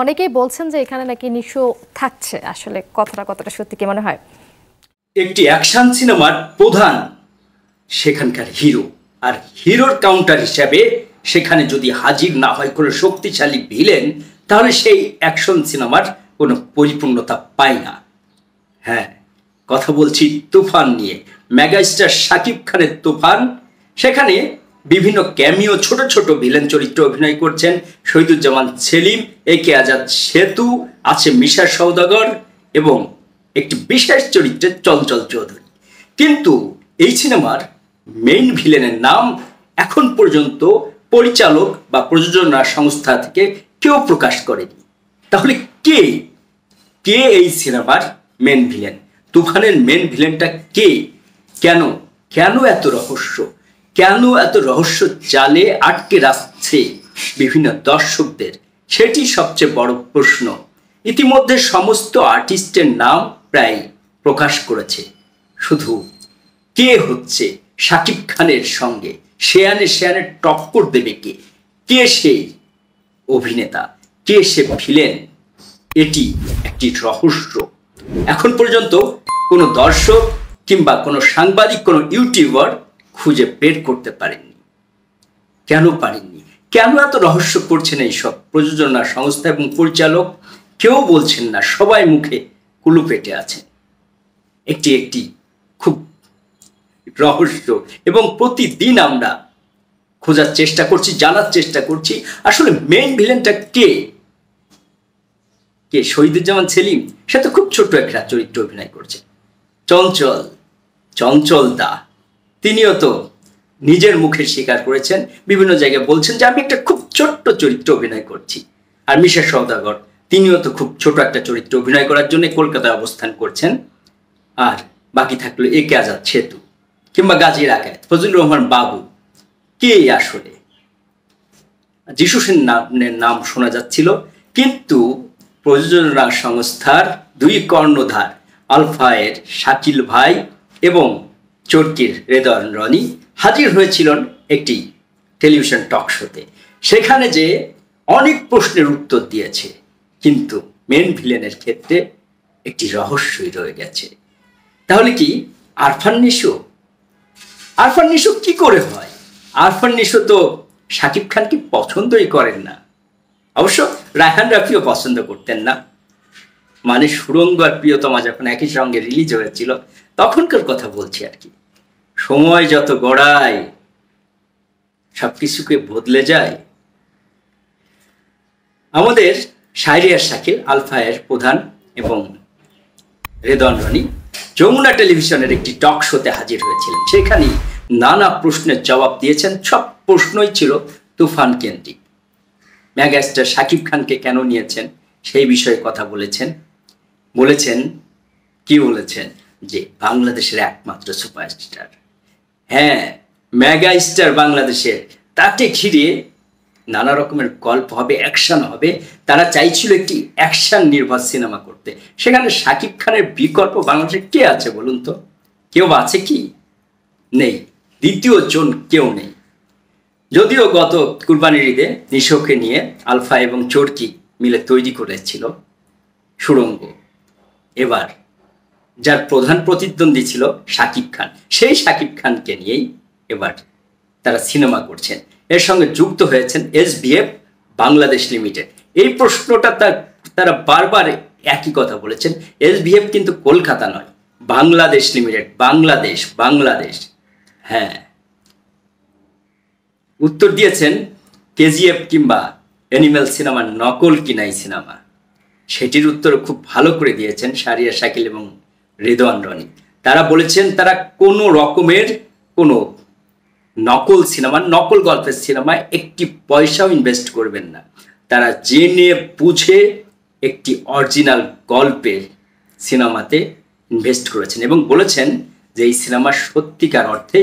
অনেকেই বলছেন যে এখানে নাকি নিশো থাকছে, আসলে কথাটা কতটা সত্যি কি মনে হয়? একটি অ্যাকশন সিনেমার প্রধান সেখানকার হিরো, আর হিরোর কাউন্টার হিসাবে সেখানে যদি হাজির না হয় কোনো শক্তিশালী ভিলেন, তাহলে সেই অ্যাকশন সিনেমার কোনো পরিপূর্ণতা পায় না। হ্যাঁ, কথা বলছি তুফান নিয়ে, মেগাস্টার শাকিব খানের তুফান। সেখানে বিভিন্ন ক্যামিও ছোট ছোট ভিলেন চরিত্রে অভিনয় করছেন শহীদুজ্জামান সেলিম, একে আজাদ সেতু, আছে মিশা সওদাগর এবং একটি বিশেষ চরিত্রে চঞ্চল চৌধুরী। কিন্তু এই সিনেমার মেইন ভিলেনের নাম এখন পর্যন্ত পরিচালক বা প্রযোজনা সংস্থা থেকে কেউ প্রকাশ করেনি। তাহলে কে কে এই সিনেমার মেন ভিলেন? তুফানের মেন ভিলেনটা কে? কেন কেন এত রহস্য? কেন এত রহস্য জালে আটকে রাখছে বিভিন্ন দর্শকদের? সেটি সবচেয়ে বড় প্রশ্ন। ইতিমধ্যে সমস্ত আর্টিস্টের নাম প্রায় প্রকাশ করেছে, শুধু কে হচ্ছে শাকিব খানের সঙ্গে শেয়ানে টক্কর দেবে কে? কে সেই অভিনেতা? কে সে ভিলেন? এটি একটি রহস্য। এখন পর্যন্ত কোনো দর্শক কিংবা কোনো সাংবাদিক, কোনো ইউটিউবার খুঁজে বের করতে পারেননি। কেন পারেননি? কেন এত রহস্য করছেন এইসব প্রযোজনা সংস্থা এবং পরিচালক? কেউ বলছেন না, সবাই মুখে কুলু পেটে আছেন। একটি একটি খুব রহস্য, এবং প্রতিদিন আমরা খোঁজার চেষ্টা করছি, জানার চেষ্টা করছি আসলে মেইন ভিলেনটা কে। কে? শহীদুজ্জামান সেলিম, সে তো খুব ছোট্ট একটা চরিত্র অভিনয় করছে। চঞ্চল দা, তিনিও তো নিজের মুখে স্বীকার করেছেন, বিভিন্ন জায়গায় বলছেন যে আমি একটা খুব ছোট্ট চরিত্র অভিনয় করছি। আর মিশা সওদাগর, তিনিও তো খুব ছোট একটা চরিত্র অভিনয় করার জন্য কলকাতায় অবস্থান করছেন। আর বাকি থাকলো একে আজাদ সেতু কিংবা গাজী রাকায়েত, ফজলুর রহমান বাবু। কে আসলে? যিশু সেন নাম শোনা যাচ্ছিল, কিন্তু প্রযোজনা সংস্থার দুই কর্ণধার আলফায়ের শাকিল ভাই এবং চরকির রেদওয়ান রনি হাজির হয়েছিলেন একটি টেলিভিশন টক শোতে। সেখানে যে অনেক প্রশ্নের উত্তর দিয়েছে, কিন্তু মেন ভিলেনের ক্ষেত্রে একটি রহস্যই রয়ে গেছে। তাহলে কি আরফান নিশো? আরফান নিশো কি করে হয়? আরফান নিশো তো শাকিব খানকে পছন্দই করেন না, অবশ্য রায়হান রাফিও পছন্দ করতেন না। মানে সুড়ঙ্গ আর প্রিয়তমা যখন একই সঙ্গে রিলিজ হয়েছিল তখনকার কথা বলছি আর কি। সময় যত গড়ায় সবকিছুকে বদলে যায়। আমাদের শাহরিয়ার শাকিল, আলফায়ের প্রধান এবং রেদওয়ান রনি যমুনা টেলিভিশনের একটি টক শোতে হাজির হয়েছিলেন। সেখানে নানা প্রশ্নের জবাব দিয়েছেন। সব প্রশ্নই ছিল তুফান কেন্দ্রিক। মেগাস্টার শাকিব খানকে কেন নিয়েছেন সেই বিষয়ে কথা বলেছেন। কি বলেছেন? যে বাংলাদেশের একমাত্র সুপারস্টার। হ্যাঁ, মেগা স্টার বাংলাদেশের, তাকে ঘিরে নানা রকমের গল্প হবে, অ্যাকশন হবে। তারা চাইছিল একটি অ্যাকশন নির্ভর সিনেমা করতে। সেখানে শাকিব খানের বিকল্প বাংলাদেশে কে আছে বলুন তো? কেউ আছে কি? নেই। দ্বিতীয় জন কেউ নেই। যদিও গত কুরবানির ঈদে নিশোকে নিয়ে আলফা এবং চরকি মিলে তৈরি করেছিল সুড়ঙ্গ, এবার যার প্রধান প্রতিদ্বন্দ্বী ছিল শাকিব খান, সেই শাকিব খানকে নিয়েই এবার তারা সিনেমা করছেন। এর সঙ্গে যুক্ত হয়েছেন SBF বাংলাদেশ লিমিটেড। এই প্রশ্নটা তারা বারবার একই কথা বলেছেন। SBF কিন্তু কলকাতা নয়, বাংলাদেশ লিমিটেড। বাংলাদেশ। হ্যাঁ, উত্তর দিয়েছেন KGF কিংবা অ্যানিমেল সিনেমার নকল কিনাই সিনেমা। সেটির উত্তর খুব ভালো করে দিয়েছেন শাহরিয়ার শাকিল এবং রেদওয়ান রনি। তারা বলেছেন তারা কোনো রকমের কোনো নকল সিনেমা, নকল গল্পের সিনেমায় একটি পয়সাও ইনভেস্ট করবেন না। তারা জেনে বুঝে একটি অরিজিনাল গল্পের সিনেমাতে ইনভেস্ট করেছেন এবং বলেছেন যে এই সিনেমা সত্যিকার অর্থে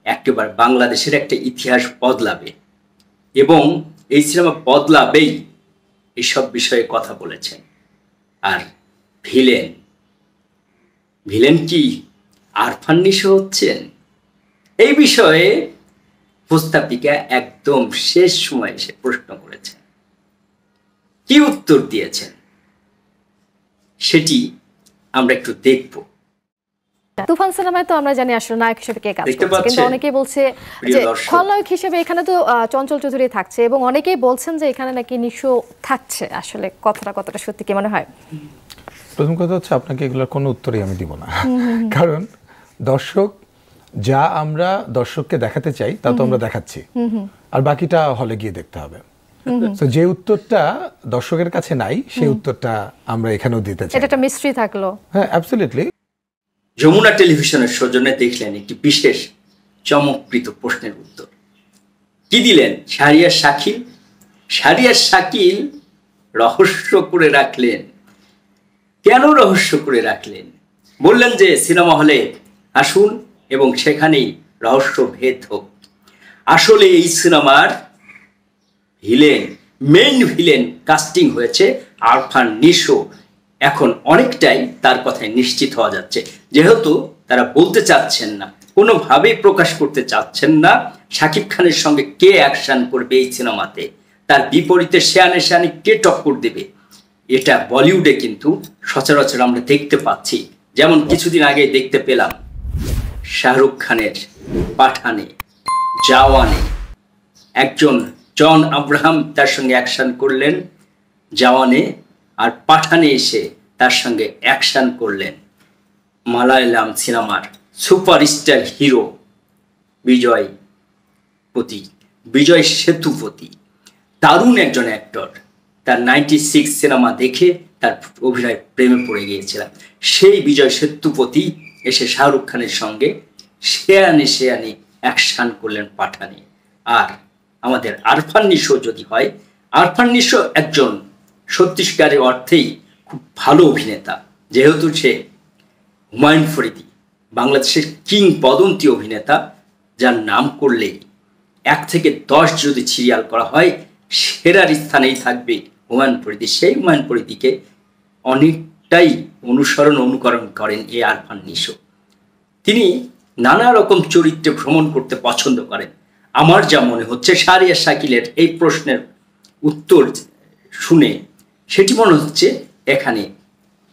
একেবারে বাংলাদেশের একটা ইতিহাস বদলাবে এবং এই সিনেমা বদলাবেই, এইসব বিষয়ে কথা বলেছেন। আর ভিলেন কি আরফান নিশো হচ্ছেন? এই বিষয়ে উপস্থাপিকা একদম শেষ সময় এসে প্রশ্ন করেছেন। কি উত্তর দিয়েছেন সেটি আমরা একটু দেখব। তুফান সিনেমায় তো আমরা জানি আসলে নায়ক হিসেবে কে কাজ করছে, কিন্তু অনেকেই বলছে যে খলনায়ক হিসেবে এখানে তো চঞ্চল চৌধুরী থাকছে, এবং অনেকেই বলছেন যে এখানে নাকি নিশো থাকছে। আসলে কতটা সত্যি কি মনে হয়? প্রথম কথা হচ্ছে, আপনাকে এগুলোর কোনো উত্তরই আমি দিব না, কারণ দর্শক যা আমরা দর্শককে দেখাতে চাই তা তো আমরা দেখাচ্ছি, আর বাকিটা হলে গিয়ে দেখতে হবে। তো যে উত্তরটা দর্শকের কাছে নাই সেই উত্তরটা আমরা এখানেও দিতে চাই। এটা একটা মিস্ট্রি থাকলো। হ্যাঁ, অ্যাবসলিউটলি। যমুনা টেলিভিশনের সৌজন্যে দেখলেন একটি বিশেষ চমকপ্রদ প্রশ্নের উত্তর। কি দিলেন? শাহরিয়ার শাকিল রহস্য করে রাখলেন। কেন রহস্য করে রাখলেন? বললেন যে সিনেমা হলে আসুন এবং সেখানেই রহস্য ভেদ হোক। আসলে এই সিনেমার মেইন ভিলেন কাস্টিং হয়েছে আরফান নিশো। এখন অনেকটাই তার কথায় নিশ্চিত হওয়া যাচ্ছে, যেহেতু তারা বলতে চাচ্ছেন না, কোনোভাবেই প্রকাশ করতে চাচ্ছেন না শাকিব খানের সঙ্গে কে অ্যাকশন করবে এই সিনেমাতে, তার বিপরীতে শেয়ানে কে টক্কর দেবে। এটা বলিউডে কিন্তু সচরাচর আমরা দেখতে পাচ্ছি। যেমন কিছুদিন আগে দেখতে পেলাম শাহরুখ খানের পাঠানে, জওয়ানে একজন জন আব্রাহাম তার সঙ্গে অ্যাকশন করলেন জওয়ানে, আর পাঠানে এসে তার সঙ্গে অ্যাকশন করলেন মালায়ালাম সিনেমার সুপারস্টার হিরো বিজয় সেতুপতি। দারুণ একজন অ্যাক্টর। তার 96 সিনেমা দেখে তার অভিনয় প্রেমে পড়ে গিয়েছিলাম। সেই বিজয় সেতুপতি এসে শাহরুখ খানের সঙ্গে শেয়ানে অ্যাকশন করলেন পাঠানে। আর আমাদের আরফান নিশো যদি হয়, আরফান নিশো একজন সত্যিকারের অর্থেই খুব ভালো অভিনেতা, যেহেতু সে হুমায়ুন ফরিদি বাংলাদেশের কিংবদন্তি অভিনেতা, যার নাম করলেই 1 থেকে 10 যদি সিরিয়াল করা হয় সেরার স্থানেই থাকবে হুমায়ুন ফরিদি। সেই হুমায়ুন ফরিদিকে অনেকটাই অনুকরণ করেন এই আরফান নিশো। তিনি নানা রকম চরিত্রে ভ্রমণ করতে পছন্দ করেন। আমার যা মনে হচ্ছে শাহরিয়ার শাকিলের এই প্রশ্নের উত্তর শুনে সেটি মনে হচ্ছে এখানে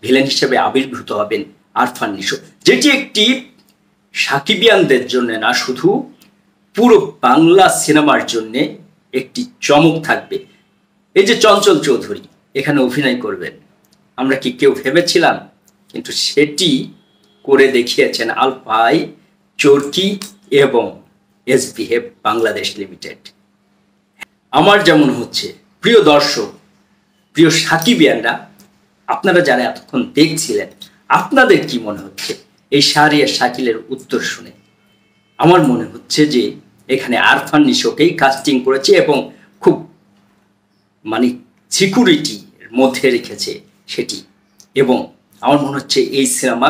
ভিলেন হিসেবে আবির্ভূত হবেন আরফান নিশো, যেটি একটি সাকিবিয়ানদের জন্য না, শুধু পুরো বাংলা সিনেমার জন্যে একটি চমক থাকবে। এই যে চঞ্চল চৌধুরী এখানে অভিনয় করবেন, আমরা কি কেউ ভেবেছিলাম? কিন্তু সেটি করে দেখিয়েছেন আলফাই চরকি এবং এসবিএফ বাংলাদেশ লিমিটেড। আমার যেমন হচ্ছে, প্রিয় দর্শক, প্রিয় সাকিবিয়ানরা, আপনারা যারা এতক্ষণ দেখছিলেন, আপনাদের কি মনে হচ্ছে এই শাহরিয়ার শাকিলের উত্তর শুনে? আমার মনে হচ্ছে যে এখানে আরফান নিশোকেই কাস্টিং করেছে এবং খুব সিকিউরিটির মধ্যে রেখেছে সেটি। এবং আমার মনে হচ্ছে এই সিনেমা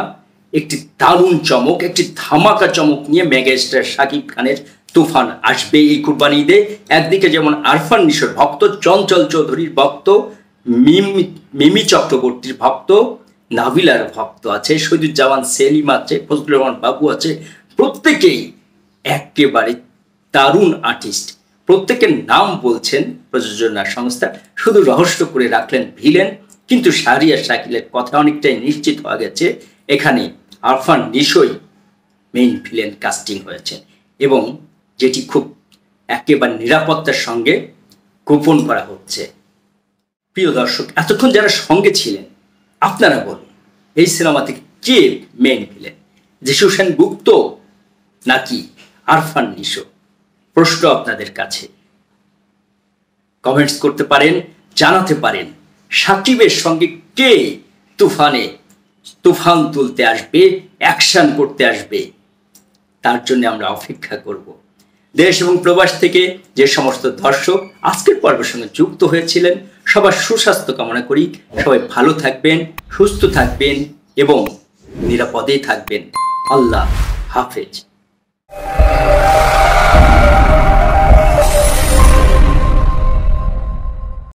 একটি দারুণ চমক, একটি ধামাকা চমক নিয়ে মেগাস্টার শাকিব খানের তুফান আসবে এই কুরবানি ঈদে। একদিকে যেমন আরফান নিশোর ভক্ত, চঞ্চল চৌধুরীর ভক্ত, মিমি চক্রবর্তীর ভক্ত, নাবিলার ভক্ত আছে, শহীদুজ্জামান সেলিম আছে, ফজলুর রহমান বাবু আছে, প্রত্যেকেই একেবারে দারুণ আর্টিস্ট। প্রত্যেকের নাম বলছেন প্রযোজনা সংস্থা, শুধু রহস্য করে রাখলেন ভিলেন। কিন্তু শাহরিয়ার শাকিলের কথা অনেকটাই নিশ্চিত হয়ে গেছে, এখানে আরফান নিশোই মেইন ভিলেন কাস্টিং হয়েছেন, এবং যেটি খুব একেবারে নিরাপত্তার সঙ্গে গোপন করা হচ্ছে। প্রিয় দর্শক, এতক্ষণ যারা সঙ্গে ছিলেন, আপনারা বলুন এই সিনেমাতে কে মেইন ভিলেন, যিশু সেনগুপ্ত নাকি আরফান নিশো? প্রশ্ন আপনাদের কাছে। কমেন্টস করতে পারেন, জানাতে পারেন সাকিবের সঙ্গে কে তুফান তুলতে আসবে, অ্যাকশন করতে আসবে। তার জন্য আমরা অপেক্ষা করব। দেশ এবং প্রবাস থেকে যে সমস্ত দর্শক আজকের পর্বের সঙ্গে যুক্ত হয়েছিলেন, সবার সুস্বাস্থ্য কামনা করি। সবাই ভালো থাকবেন, সুস্থ থাকবেন এবং নিরাপদে থাকবেন। আল্লাহ হাফেজ।